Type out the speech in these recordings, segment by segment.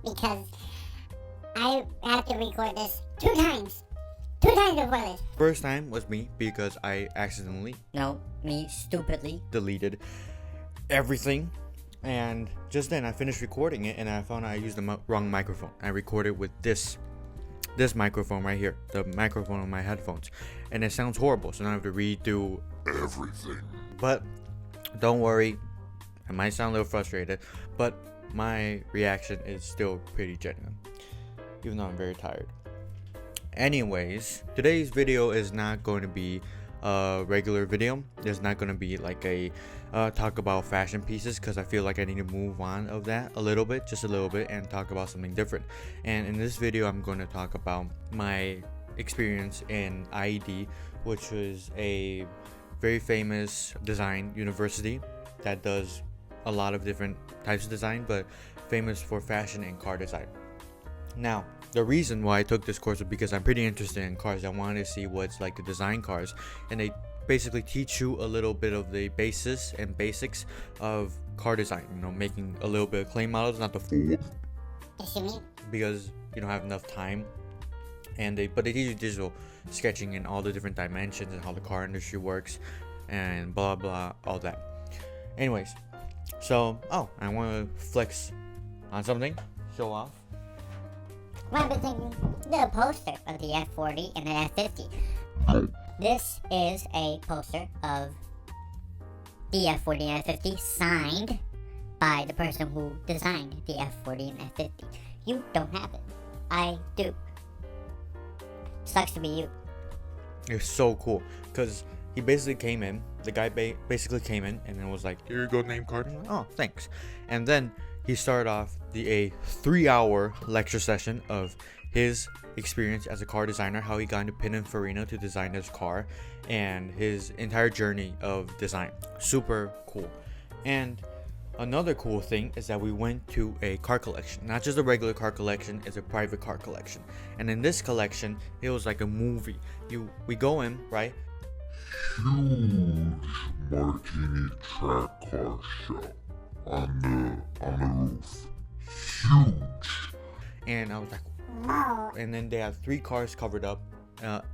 because I have to record this 2 times. 2 times before this. First time was me because I accidentally No, me stupidly. deleted everything, and just then I finished recording it and I found out I used the wrong microphone. I recorded with this microphone right here, the microphone on my headphones, and it sounds horrible, so now I have to redo everything. But don't worry, I might sound a little frustrated, but my reaction is still pretty genuine, even though I'm very tired. Anyways, today's video is not going to be a regular video. It's not going to be like a talk about fashion pieces, because I feel like I need to move on of that a little bit, just a little bit, and talk about something different. And in this video, I'm going to talk about my experience in IED, which was a very famous design university that does a lot of different types of design, but famous for fashion and car design. Now, the reason why I took this course was because I'm pretty interested in cars. I wanted to see what's like to design cars, and they basically teach you a little bit of the basis and basics of car design. You know, making a little bit of clay models, not the full, because you don't have enough time. And they teach you digital sketching and all the different dimensions and how the car industry works, and blah blah, all that. Anyways, so I want to flex on something, show off. Well, I've been thinking the poster of the F40 and the F50. This is a poster of the F40 and F50 signed by the person who designed the F40 and F50. You don't have it. I do. Sucks to be you. It's so cool because he basically came in. The guy basically came in and then was like, "Here you go, name card." I'm like, "Oh, thanks." And then he started off a 3-hour lecture session of his experience as a car designer, how he got into Pininfarina to design his car, and his entire journey of design. Super cool. And another cool thing is that we went to a car collection. Not just a regular car collection, it's a private car collection. And in this collection, it was like a movie. We go in, right? Huge martini track car show on the roof. Huge. And I was like, wow. And then they have 3 cars covered up.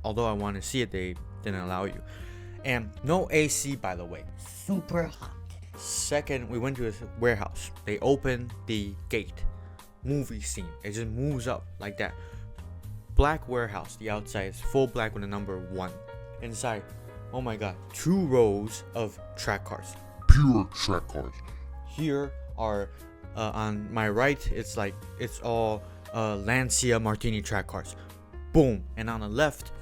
Although I want to see it, they didn't allow you. And no AC, by the way. Super hot. Second, we went to a warehouse. They opened the gate. Movie scene. It just moves up like that. Black warehouse. The outside is full black with the number 1. Inside, oh my god, 2 rows of track cars. Pure track cars. Here are on my right, it's all Lancia Martini track cars. Boom. And on the left,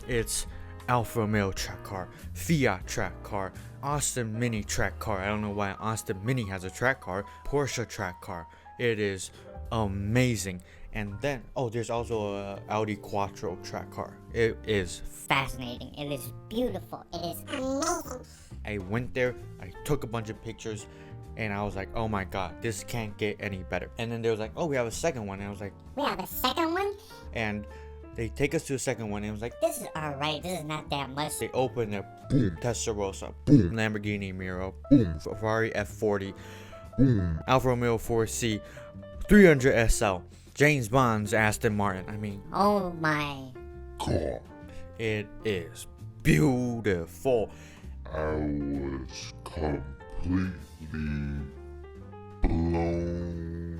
it's Alfa Romeo track car, Fiat track car, Austin Mini track car. I don't know why Austin Mini has a track car. Porsche track car. It is amazing. And then, there's also a Audi Quattro track car. It is fascinating. It is beautiful. It is amazing. I went there, I took a bunch of pictures, and I was like, oh my god, this can't get any better. And then they was like, we have a second one. And I was like, we have a second one? And they take us to a second one, and it was like, this is alright, this is not that much. They open a boom, Testarossa, boom, Lamborghini Miro, boom, Ferrari F40, boom, Alfa Romeo 4C, 300 SL, James Bond's Aston Martin. I mean, oh my god, it is beautiful. I was completely blown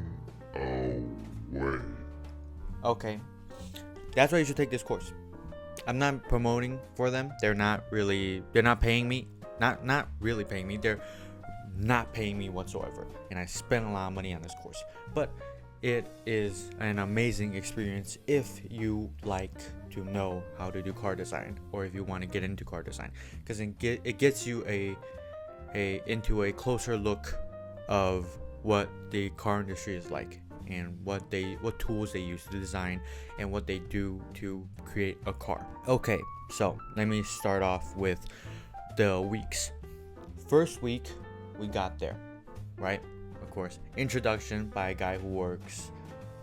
away. Okay, that's why you should take this course. I'm not promoting for them. They're not paying me. Not really paying me. They're not paying me whatsoever. And I spent a lot of money on this course. But it is an amazing experience if you like to know how to do car design, or if you want to get into car design, because it gets you into a closer look of what the car industry is like, and what tools they use to design, and what they do to create a car. Okay, so let me start off with the weeks. First week, we got there, right? Of course, introduction by a guy who works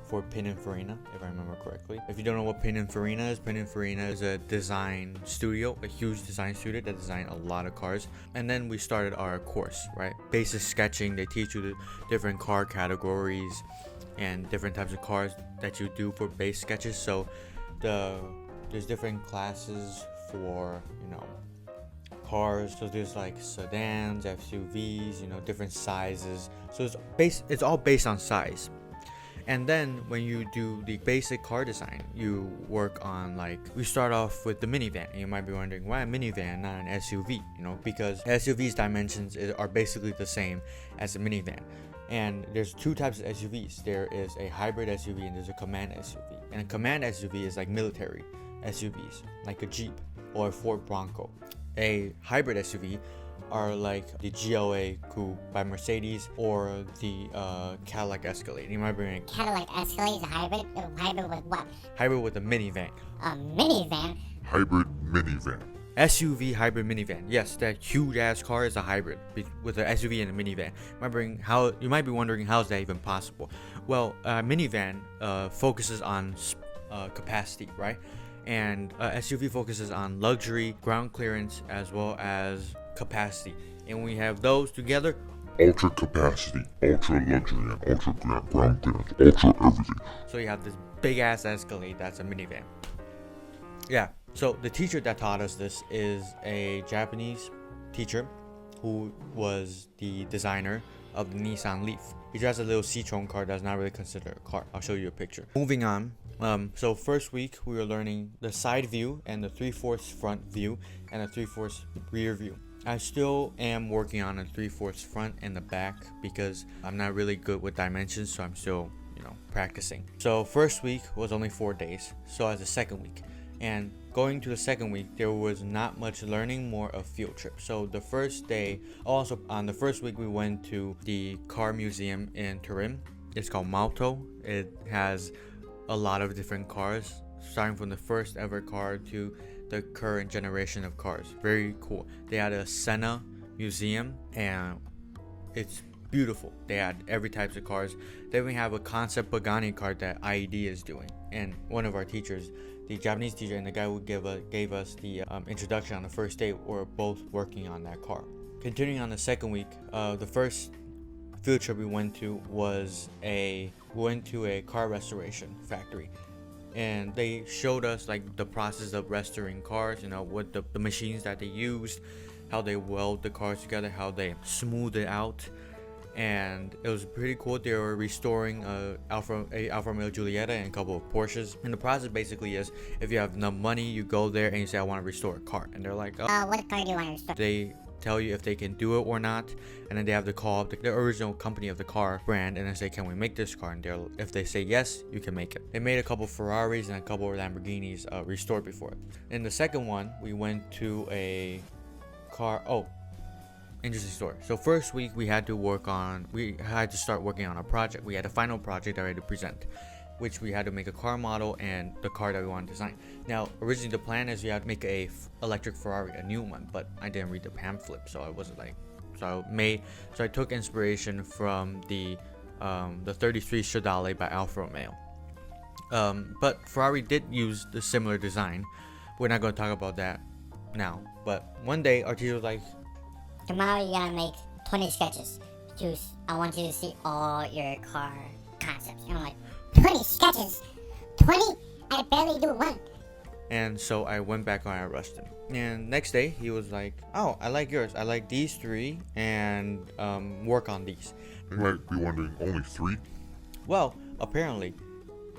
for Pininfarina, if I remember correctly. If you don't know what Pininfarina is a design studio, a huge design studio that design a lot of cars. And then we started our course, right? Basic sketching. They teach you the different car categories, and different types of cars that you do for base sketches. So there's different classes for, you know, cars. So there's like sedans, SUVs, you know, different sizes. So it's all based on size. And then when you do the basic car design, you work on, like, we start off with the minivan. And you might be wondering, why a minivan, not an SUV? You know, because SUV's dimensions are basically the same as a minivan. And there's two types of SUVs. There is a hybrid SUV and there's a command SUV. And a command SUV is like military SUVs, like a Jeep or a Ford Bronco. A hybrid SUV are like the GLA Coupe by Mercedes or the Cadillac Escalade. You might be wondering, Cadillac Escalade is a hybrid? A hybrid with what? hybrid with a minivan. A minivan? Hybrid minivan. SUV hybrid minivan. Yes, that huge ass car is a hybrid with an SUV and a minivan. You might be wondering, how is that even possible? Well, minivan focuses on capacity, right? And SUV focuses on luxury, ground clearance, as well as capacity. And we have those together. Ultra capacity, ultra luxury, and ultra ground clearance, ultra everything. So you have this big ass Escalade that's a minivan. Yeah. So the teacher that taught us this is a Japanese teacher who was the designer of the Nissan Leaf. He drives a little Citroen car that's not really considered a car. I'll show you a picture. Moving on. So first week we were learning the side view and the 3/4 front view and the 3/4 rear view. I still am working on a 3/4 front and the back because I'm not really good with dimensions, so I'm still, you know, practicing. So first week was only 4 days, so as a second week. And going to the second week, there was not much learning, more of field trip. So the first day, also on the first week, we went to the car museum in Turin. It's called Malto. It has a lot of different cars, starting from the first ever car to the current generation of cars. Very cool. They had a Senna museum and it's beautiful. They had every types of cars. Then we have a concept Pagani car that IED is doing, and one of our teachers, the Japanese teacher, and the guy who gave us the introduction on the first day, were both working on that car. Continuing on the second week, the first field trip we went to we went to a car restoration factory, and they showed us like the process of restoring cars, you know, what the machines that they used, how they weld the cars together, how they smooth it out. And it was pretty cool. They were restoring Alfa Romeo Giulietta and a couple of Porsches. And the process basically is, if you have enough money, you go there and you say, I want to restore a car. And they're like, oh. What car do you want to restore? They tell you if they can do it or not. And then they have to call up the original company of the car brand and then say, can we make this car? And if they say yes, you can make it. They made a couple Ferraris and a couple of Lamborghinis restored before it. In the second one, we went to a car. Interesting story. So first week we had to start working on a project. We had a final project that we had to present, which we had to make a car model and the car that we wanted to design. Now originally the plan is we had to make a electric Ferrari, a new one, but I didn't read the pamphlet, so I wasn't like, so I took inspiration from the 33 Stradale by Alfa Romeo. But Ferrari did use the similar design. We're not going to talk about that now, but one day our teacher was like, tomorrow you're gonna make 20 sketches. I want you to see all your car concepts. And I'm like, 20 sketches? 20? I barely do one. And so I went back and I rushed him. And next day he was like, oh, I like yours. I like these 3 and work on these. You might be wondering, only 3? Well, apparently,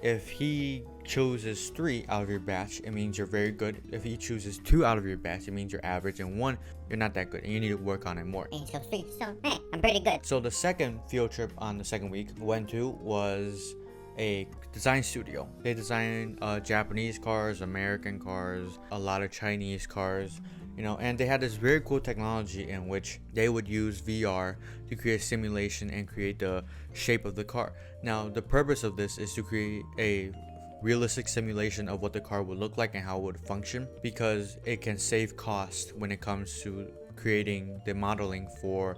if he chooses 3 out of your batch, it means you're very good. If he chooses 2 out of your batch, it means you're average, and 1, you're not that good, and you need to work on it more. And so 3, so hey, I'm pretty good. So the second field trip on the second week went to was a design studio. They designed Japanese cars, American cars, a lot of Chinese cars, you know, and they had this very cool technology in which they would use VR to create simulation and create the shape of the car. Now the purpose of this is to create a realistic simulation of what the car would look like and how it would function, because it can save cost when it comes to creating the modeling for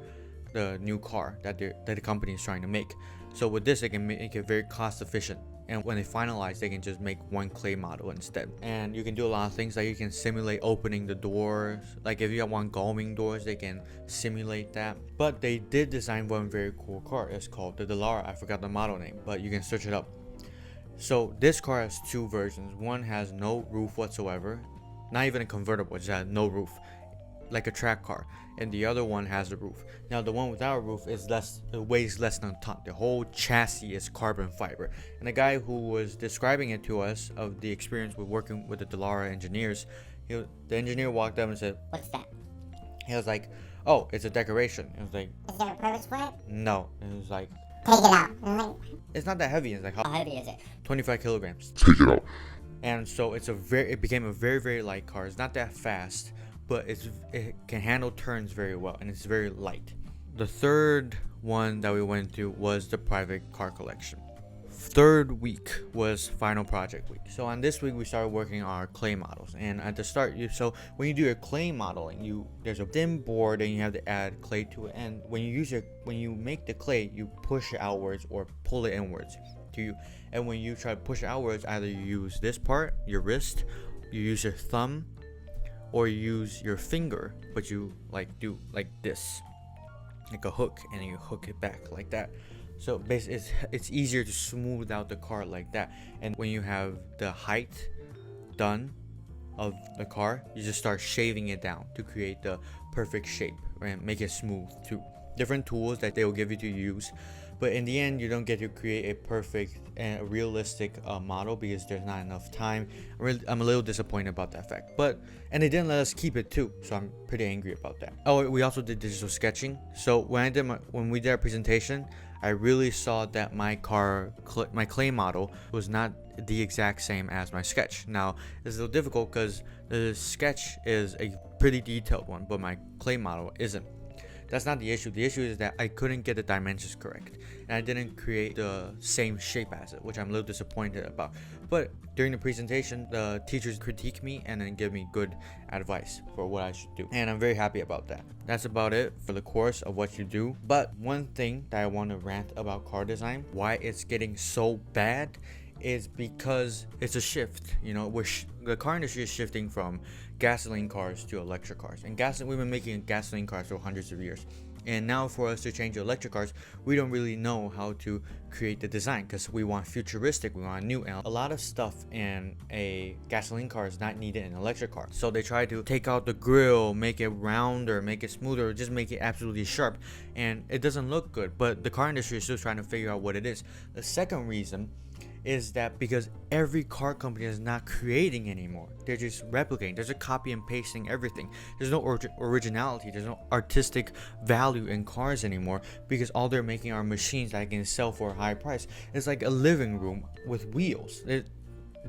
the new car that the company is trying to make. So with this, it can make it very cost efficient and when they finalize, they can just make one clay model instead. And you can do a lot of things, like you can simulate opening the doors. Like if you want gullwing doors, they can simulate that. But they did design one very cool car. It's called the Dallara. I forgot the model name, but you can search it up. So this car has two versions. One has no roof whatsoever, not even a convertible, it just has no roof, like a track car, and the other one has a roof. Now the one without a roof is less, it weighs less than a ton. The whole chassis is carbon fiber. And the guy who was describing it to us of the experience with working with the Dallara engineers, the engineer walked up and said, What's that? he was like, oh, it's a decoration. It was like, Is there a purpose for it? no. It was like, Take it out. I'm like, it's not that heavy. It's like, how heavy is it? 25 kilograms. Take it out. And so it became a very, very light car. It's not that fast, but it can handle turns very well, and it's very light. The third one that we went to was the private car collection. Third week was final project week. So on this week we started working on our clay models, and at the start, so when you do your clay modeling, there's a thin board and you have to add clay to it. And when you make the clay, you push it outwards or pull it inwards to you. And when you try to push it outwards, either you use this part, your wrist, you use your thumb, or you use your finger, but you do like this, like a hook, and you hook it back like that. So basically it's easier to smooth out the car like that. And when you have the height done of the car, you just start shaving it down to create the perfect shape and make it smooth too. Different tools that they will give you to use, but in the end you don't get to create a perfect and a realistic model because there's not enough time. I'm a little disappointed about that fact, and they didn't let us keep it too, so I'm pretty angry about that. Oh, we also did digital sketching. So when we did our presentation, I really saw that my clay model was not the exact same as my sketch. Now it's a little difficult because the sketch is a pretty detailed one, but my clay model isn't. That's not the issue. The issue is that I couldn't get the dimensions correct, and I didn't create the same shape as it, which I'm a little disappointed about. But during the presentation, the teachers critique me and then give me good advice for what I should do, and I'm very happy about that. That's about it for the course of what you do. But one thing that I want to rant about car design, why it's getting so bad, is because it's a shift. The car industry is shifting from gasoline cars to electric cars, and we've been making gasoline cars for hundreds of years, and now for us to change to electric cars, we don't really know how to create the design because we want futuristic, we want new, and a lot of stuff in a gasoline car is not needed in an electric car. So they try to take out the grill, make it rounder, make it smoother, just make it absolutely sharp, and it doesn't look good. But the car industry is still trying to figure out what it is. The second reason is that because every car company is not creating anymore, they're just replicating. There's a copy and pasting everything. There's no originality, there's no artistic value in cars anymore, because all they're making are machines that can sell for a high price. It's like a living room with wheels.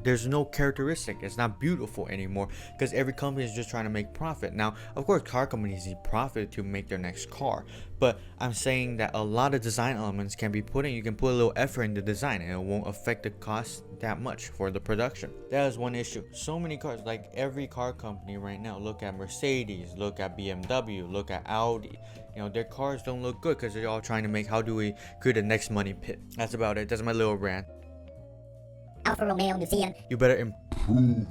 There's no characteristic. It's not beautiful anymore because every company is just trying to make profit. Now, of course, car companies need profit to make their next car, but I'm saying that a lot of design elements can be put in. You can put a little effort in the design and it won't affect the cost that much for the production. That is one issue. So many cars, like every car company right now, look at Mercedes, look at BMW, look at Audi. Their cars don't look good because they're all trying to make, how do we create the next money pit? That's about it. That's my little rant. Alfa Romeo Museum. You better Improve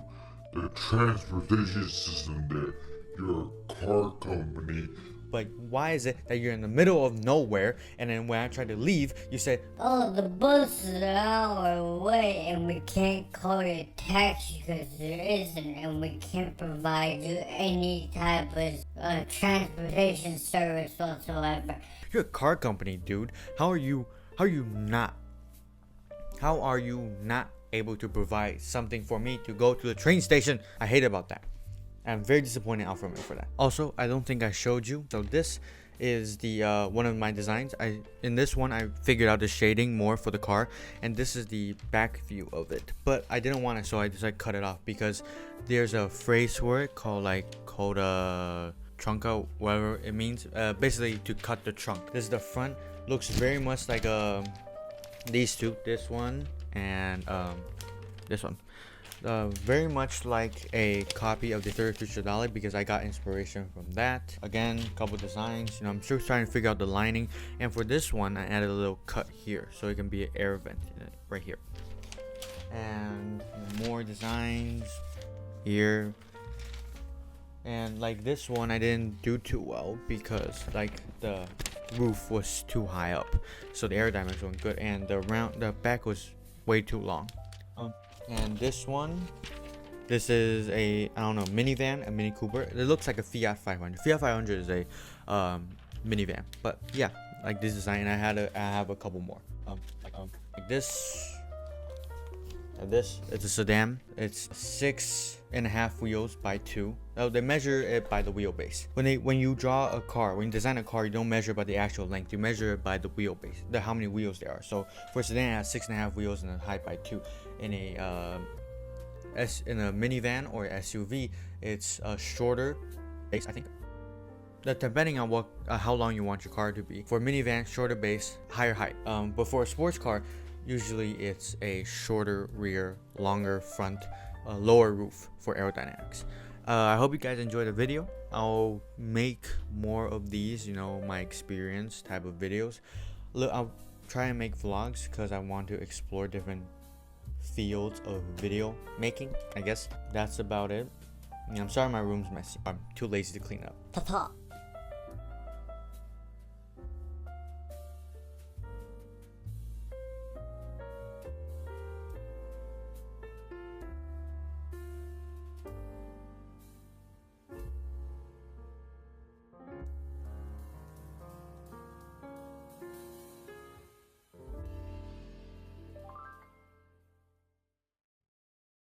the transportation system that your car company. But why is it that you're in the middle of nowhere, and then when I try to leave, you say, oh, the bus is an hour away and we can't call you a taxi because there isn't, and we can't provide you any type of transportation service whatsoever. You're a car company, dude. How are you not able to provide something for me to go to the train station? I hate about that. I'm very disappointed in Alfa Romeo for that. Also, I don't think I showed you. So this is the one of my designs. In this one I figured out the shading more for the car, and this is the back view of it. But I didn't want it, so I just cut it off because there's a phrase for it called trunca, whatever it means. Basically to cut the trunk. This is the front. Looks very much like these two, this one and this one, very much like a copy of the Third Future Dolly because I got inspiration from that. Again, a couple designs. I'm still trying to figure out the lining, and for this one I added a little cut here so it can be an air vent in it right here. and more designs here. And like this one I didn't do too well because like the roof was too high up, so the aerodynamics weren't good, and the back was way too long. And this one, this is a, I don't know, minivan, a Mini Cooper. It looks like a Fiat 500. Fiat 500 is a minivan, but yeah, like this design. I have a couple more. Like this. It's a sedan. It's 6.5 wheels by 2. Oh, they measure it by the wheelbase. When you draw a car, when you design a car, you don't measure by the actual length. You measure it by the wheelbase, how many wheels there are. So for a sedan, it has 6.5 wheels and a height by 2. In a minivan or SUV, it's a shorter base, I think. Depending on how long you want your car to be. For a minivan, shorter base, higher height. But for a sports car, usually it's a shorter rear, longer front, lower roof for aerodynamics. I hope you guys enjoyed the video. I'll make more of these, my experience type of videos. I'll try and make vlogs because I want to explore different fields of video making. I guess that's about it. I'm sorry my room's messy. I'm too lazy to clean up. Ta-ta.